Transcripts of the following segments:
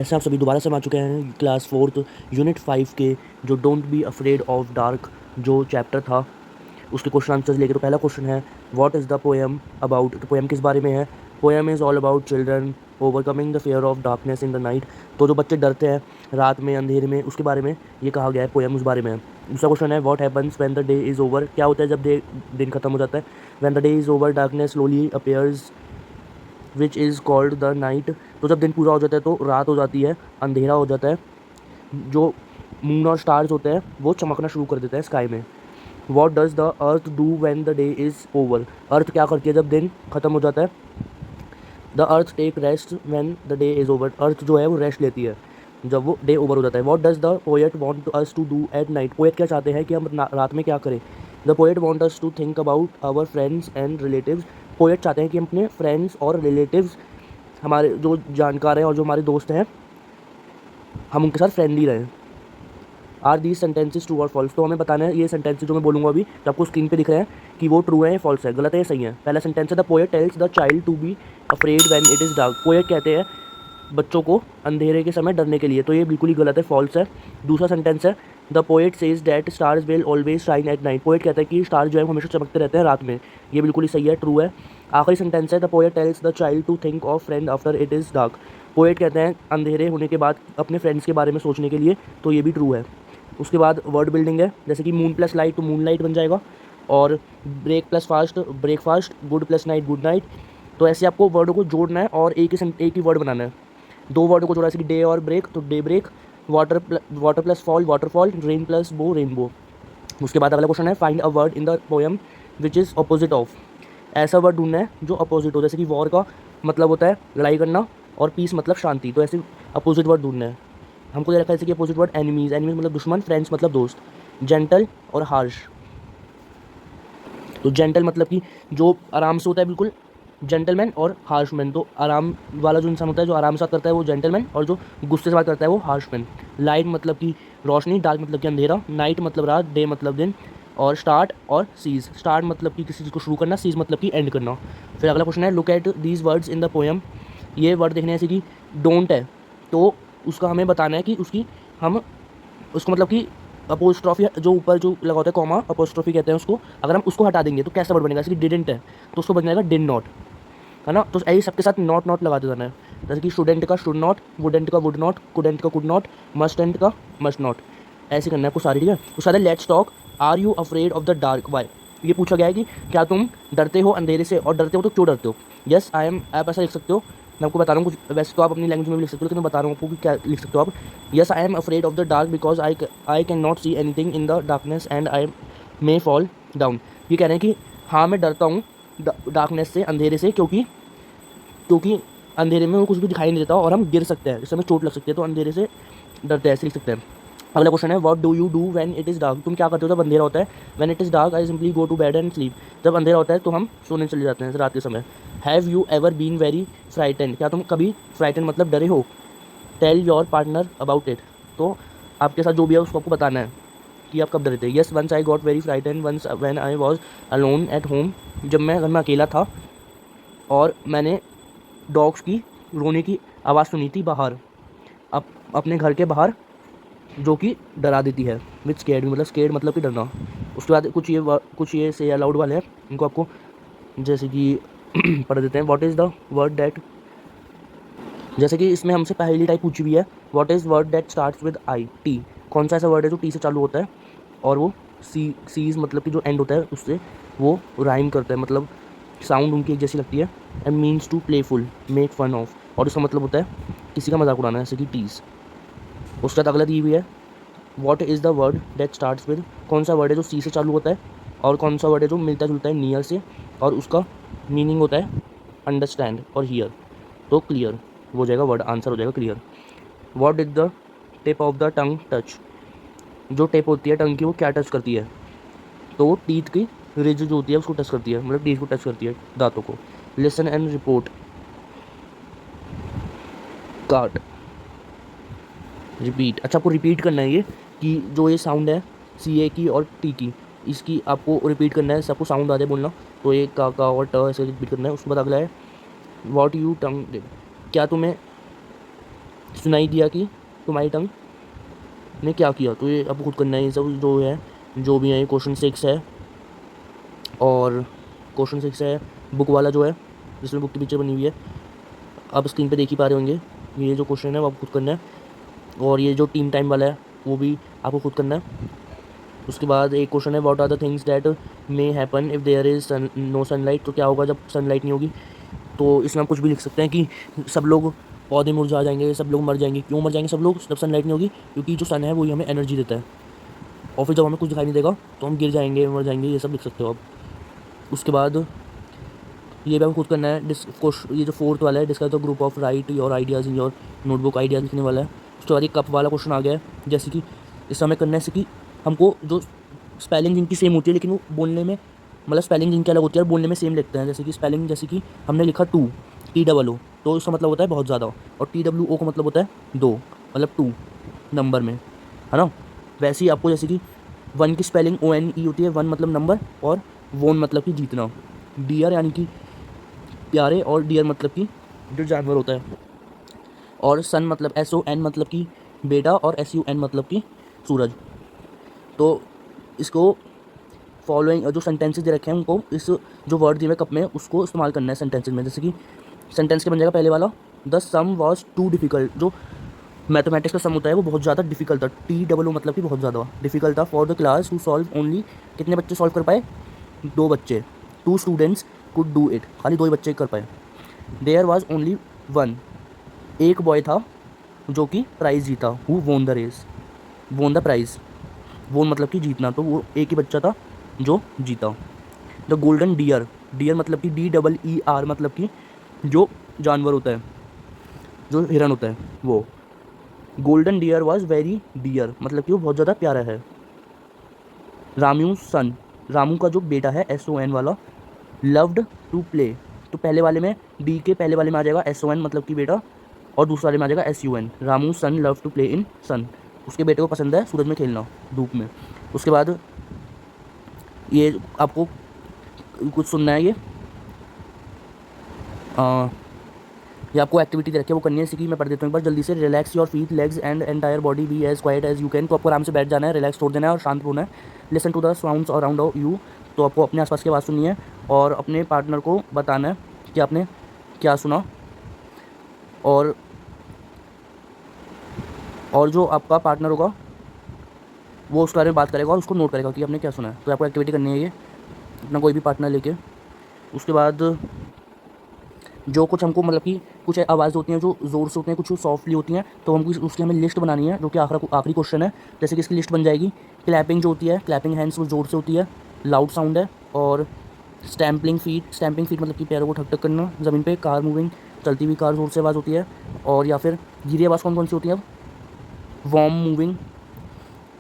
ऐसे आप सभी दोबारा से आ चुके हैं क्लास 4th यूनिट 5 के जो don't be afraid of dark जो चैप्टर था उसके क्वेश्चन आंसर्स लेके। तो पहला क्वेश्चन है what is the poem about. तो पोएम किस बारे में है? Poem is all about children overcoming the fear of darkness in the night. तो जो बच्चे डरते हैं रात में अंधेरे में उसके बारे में ये कहा गया है, पोएम उस बारे में है। दूसरा क्वेश्चन है what happens when the day is over. क्या होता है जब दिन खत्म हो जाता है? When the day is over darkness slowly appears which is called the night. तो जब दिन पूरा हो जाता है तो रात हो जाती है, अंधेरा हो जाता है, जो मून और स्टार्स होते हैं वो चमकना शुरू कर देते हैं स्काई में। What does the earth do when the day is over. Earth क्या करती है जब दिन खत्म हो जाता है? The earth take rest when the day is over. Earth जो है वो रेस्ट लेती है जब वो डे ओवर हो जाता है। What does the poet want us to do at night. Poet क्या चाहते हैं कि हम रात में क्या करें? The poet want us to think about our friends and relatives. Poet चाहते हैं कि हम अपने फ्रेंड्स और रिलेटिव्स, हमारे जो जानकार हैं और जो हमारे दोस्त हैं, हम उनके साथ फ्रेंडली रहें। आर दीज सेंटेंसेस ट्रू और फॉल्स। तो हमें बताना है ये सेंटेंसेस जो मैं बोलूँगा अभी, जो आपको स्क्रीन पे दिख रहे हैं, कि वो ट्रू है या फॉल्स है, गलत है या सही है। पहला सेंटेंस है the poet tells the child to be afraid when it is dark. Poet कहते हैं बच्चों को अंधेरे के समय डरने के लिए, तो ये बिल्कुल ही गलत है, फॉल्स है। दूसरा सेंटेंस है the poet says that stars will always shine eight night. Poet कहता है कि स्टार जो है हमेशा चमकते रहते हैं रात में, ये बिल्कुल ही सही है, ट्रू है। आखिरी सेंटेंस है the poet tells the child to think of friend after it is dark. Poet कहते हैं अंधेरे होने के बाद अपने फ्रेंड्स के बारे में सोचने के लिए, तो ये भी ट्रू है। उसके बाद वर्ड बिल्डिंग है, जैसे कि मून प्लस लाइट तो मून लाइट बन जाएगा, और break plus fast breakfast, good plus night good night. तो ऐसे आपको वर्डों को जोड़ना है और एक ही वर्ड बनाना है। दो वर्डों को जोड़ा, जैसे कि डे और ब्रेक तो day break, water plus fall waterfall, rain plus bow rainbow. उसके बाद अगला क्वेश्चन है find a word in the poem which is opposite of. ऐसा वर्ड ढूंढना है जो अपोजिट हो, जैसे कि वॉर का मतलब होता है लड़ाई करना और पीस मतलब शांति, तो ऐसे अपोजिट वर्ड ढूंढना है। हमको दे रखा है जैसे कि अपोजिट वर्ड एनिमीज, एनिमीज मतलब दुश्मन, फ्रेंड्स मतलब दोस्त, जेंटल और हार्श। तो जेंटल मतलब कि जो आराम से होता है बिल्कुल, जेंटलमैन, और हार्शमैन तो आराम वाला जो इंसान होता है, जो आराम से बात करता है वो जेंटलमैन, और जो गुस्से से बात करता है वो हार्शमैन। लाइट मतलब कि रोशनी, डार्क मतलब कि अंधेरा, नाइट मतलब रात, डे मतलब दिन, और स्टार्ट और सीज। स्टार्ट मतलब कि किसी चीज़ को शुरू करना, सीज मतलब कि एंड करना। फिर अगला क्वेश्चन है look at these words in the poem. ये वर्ड देखने जैसे कि डोंट है, तो उसका हमें बताना है कि उसकी हम उसको मतलब कि अपोस्ट्रॉफी जो ऊपर जो लगा होता है कॉमा, अपोस्ट्रॉफी कहते हैं उसको, अगर हम उसको हटा देंगे तो कैसा वर्ड बनेगा? जैसे कि डिडंट है तो उसको बन जाएगा डिड नॉट, है ना। तो ऐसे सबके साथ नॉट नॉट लगाते जाना है, जैसे कि स्टूडेंट का शुड नॉट, वुडेंट का वुड नॉट, कुडेंट का कुड नॉट, मस्टेंट का मस्ट नॉट। ऐसे करना है आपको सारी, ठीक है। उसके बाद let's talk are you afraid of the dark why. ये पूछा गया है कि क्या तुम डरते हो अंधेरे से, और डरते हो तो क्यों डरते हो? यस आई एम, आप ऐसा लिख सकते हो, मैं आपको बता रहा हूँ कुछ, वैसे तो आप अपनी लैंग्वेज में भी लिख सकते हो, लेकिन मैं बता रहा हूँ आपको कि क्या लिख सकते हो आप। Yes I am afraid of the dark because I can not see anything in the darkness and I may fall down. ये कह रहे हैं कि हाँ मैं डरता हूँ डार्कनेस से, अंधेरे से, क्योंकि क्योंकि अंधेरे में कुछ भी दिखाई नहीं देता और हम गिर सकते हैं, इससे हमें चोट लग सकती है, तो अंधेरे से डरते हैं, ऐसे लिख सकते हैं। अगला क्वेश्चन है what do you do when it is dark. तुम क्या करते हो जब अंधेरा होता है? When it is dark I simply go to bed and sleep. जब अंधेरा होता है तो हम सोने चले जाते हैं रात के समय। Have you ever been very frightened. क्या तुम कभी फ्राइटेंड मतलब डरे हो? Tell your partner about it. तो आपके साथ जो भी है उसको आपको बताना है कि आप कब डरे थे। Yes once I got very frightened once when I was alone at home. जब मैं घर में अकेला था और मैंने डॉग्स की रोने की आवाज़ सुनी थी बाहर, अपने घर के बाहर, जो कि डरा देती है। विच स्केर्ड मतलब स्केर्ड मतलब कि डरना। उसके बाद कुछ ये से अलाउड वाले हैं, इनको आपको जैसे कि पढ़ देते हैं। What is the word that, जैसे कि इसमें हमसे पहली टाइप पूछी हुई है, what is word that starts with I T. कौन सा ऐसा वर्ड है जो टी से चालू होता है और वो सीज मतलब कि जो एंड होता है उससे वो राइम करता है, मतलब साउंड उनकी एक जैसी लगती है। And means to playful make fun of, और उसका मतलब होता है किसी का मजाक उड़ाना, जैसे कि टीज। उसके बाद अगला दी हुई है what is the word that starts with. कौन सा वर्ड है जो सी से चालू होता है और कौन सा वर्ड है जो मिलता जुलता है नियर से, और उसका मीनिंग होता है अंडरस्टैंड और हियर। तो क्लियर हो जाएगा, वर्ड आंसर हो जाएगा clear. What did the tip of the tongue touch. जो टिप होती है टंग की वो क्या टच करती है? तो वो टीथ की रिज जो होती है उसको टच करती है, मतलब टीथ को टच करती है, दांतों को। लिसन एंड रिपोर्ट, काट, रिपीट। अच्छा आपको रिपीट करना है ये, कि जो ये साउंड है सी ए की और टी की, इसकी आपको रिपीट करना है, सबको साउंड आ जाए बोलना। तो ये का और ट ऐसे रिपीट करना है। उसके बाद अगला है व्हाट यू टंग डिड। क्या तुम्हें सुनाई दिया कि तुम्हारी टंग ने क्या किया। तो ये आपको खुद करना है, ये सब जो है जो भी है। ये क्वेश्चन 6 है और क्वेश्चन 6 है बुक वाला जो है, जिसमें बुक की पिक्चर बनी हुई है, आप स्क्रीन पे देख ही पा रहे होंगे। ये जो क्वेश्चन है वो आपको खुद करना है, और ये जो टीम टाइम वाला है वो भी आपको खुद करना है। उसके बाद एक क्वेश्चन है what are the things that may happen if there is no sunlight. तो क्या होगा जब सनलाइट नहीं होगी। तो इसमें हम कुछ भी लिख सकते हैं कि सब लोग पौधे मुरझा जाएंगे, सब लोग मर जाएंगे। क्यों मर जाएंगे सब लोग जब सनलाइट नहीं होगी? क्योंकि जो सन है वही हमें एनर्जी देता है, और फिर जब हमें कुछ दिखाई नहीं देगा तो हम गिर जाएंगे, मर जाएंगे। ये सब लिख सकते हो आप। उसके बाद ये भी आपको खुद करना है। ये जो फोर्थ वाला है, discuss the group of right your ideas in your notebook. Ideas लिखने वाला है। उसके बाद ये कप वाला क्वेश्चन आ गया है, जैसे कि इसमें हमें करना है जैसे कि हमको जो स्पेलिंग जिनकी सेम होती है लेकिन वो बोलने में, मतलब स्पेलिंग जिनकी अलग होती है और बोलने में सेम लिखते हैं। जैसे कि स्पेलिंग, जैसे कि हमने लिखा टू TOO, तो उसका मतलब होता है बहुत ज़्यादा, और TWO का मतलब होता है दो, मतलब टू नंबर में, है ना। वैसे ही आपको जैसे कि वन की स्पेलिंग ONE होती है, वन मतलब नंबर, और वोन मतलब कि जीतना। डियर यानी कि प्यारे, और डियर मतलब कि जो जानवर होता है, और सन मतलब SON मतलब कि बेटा, और SUN मतलब कि सूरज। तो इसको फॉलोइंग जो सेंटेंसेस दे रखे हैं उनको इस जो वर्ड दिए हुए कप में उसको इस्तेमाल करना है सेंटेंसेस में। जैसे कि सेंटेंस के बन जाएगा पहले वाला, the sum was too difficult. जो मैथमेटिक्स का सम होता है वो बहुत ज़्यादा डिफिकल्ट था। TOO मतलब कि बहुत ज़्यादा डिफिकल्ट था। For the class who solve only, कितने बच्चे सॉल्व कर पाए? 2 बच्चे। 2 स्टूडेंट्स कुड डू इट, खाली 2 ही बच्चे कर पाए। देयर वॉज ओनली वन, एक बॉय था जो कि प्राइज़ जीता। Who won the race, won the prize. Won मतलब कि जीतना, तो वो एक ही बच्चा था जो जीता। द गोल्डन डियर, डियर मतलब कि DEER मतलब कि जो जानवर होता है, जो हिरन होता है वो। Golden deer was very dear मतलब कि वो बहुत ज़्यादा प्यारा है। रामू सन, रामू का जो बेटा है SON वाला, लव्ड टू प्ले। तो पहले वाले में डी के पहले वाले में आ जाएगा SON मतलब कि बेटा, और दूसरे वाले में आ जाएगा SUN। Ramu son love to play in sun, उसके बेटे को पसंद है सूरज में खेलना, धूप में। उसके बाद ये आपको कुछ सुनना है। आ, ये आपको एक्टिविटी दे रखी है वो करनी है। जैसे कि मैं पढ़ देता हूँ एक बार जल्दी से। Relax your feet legs and entire body, be as quiet as you can. तो आपको आराम से बैठ जाना है, रिलैक्स छोड़ देना है और शांत होना है। Listen to the sounds around you. तो आपको अपने आसपास की आवाज़ सुननी है और अपने पार्टनर को बताना है कि आपने क्या सुना, और जो आपका पार्टनर होगा वो उस बारे में बात करेगा और उसको नोट करेगा कि आपने क्या सुना है। तो आपको एक्टिविटी करनी है ये, अपना कोई भी पार्टनर लेके। उसके बाद जो कुछ हमको मतलब कि कुछ आवाज़ होती हैं जो ज़ोर से होती हैं, कुछ सॉफ्टली होती हैं, तो हमको उसकी हमें लिस्ट बनानी है, जो कि आखिरी क्वेश्चन है। जैसे कि इसकी लिस्ट बन जाएगी। क्लैपिंग जो होती है, क्लैपिंग हैंड्स, वो ज़ोर से होती है, लाउड साउंड है। और स्टैम्पिंग फीट मतलब कि पैरों को ठक ठक करना ज़मीन पे। कार मूविंग, चलती हुई कार, ज़ोर से आवाज़ होती है। और या फिर धीरे आवाज़ कौन कौन सी होती है? अब वॉर्म मूविंग,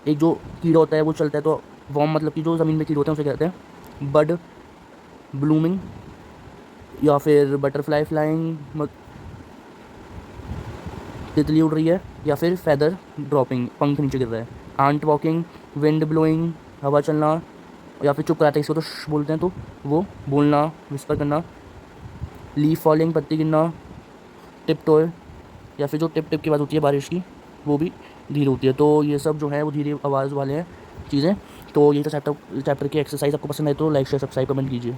एक जो कीड़ा होता है वो चलता है, तो वॉर्म मतलब कि जो ज़मीन में कीड़े होते हैं उसे कहते हैं। बड ब्लूमिंग, या फिर बटरफ्लाई फ्लाइंग, तितली उड़ रही है। या फिर फेदर ड्रॉपिंग, पंख नीचे गिर रहा है। आंट वॉकिंग, विंड ब्लोइंग, हवा चलना। या फिर चुप कराते हैं इसको तो बोलते हैं, तो वो बोलना, विस्पर करना। लीफ फॉलिंग, पत्ती गिरना। टिप टॉय, या फिर जो टिप टिप की आवाज़ होती है बारिश की, वो भी धीरे होती है। तो ये सब जो है वो धीरे आवाज़ वाले हैं चीज़ें। तो ये तो चैप्टर की एक्सरसाइज आपको पसंद आए तो लाइक शेयर सब्सक्राइब कमेंट कीजिए।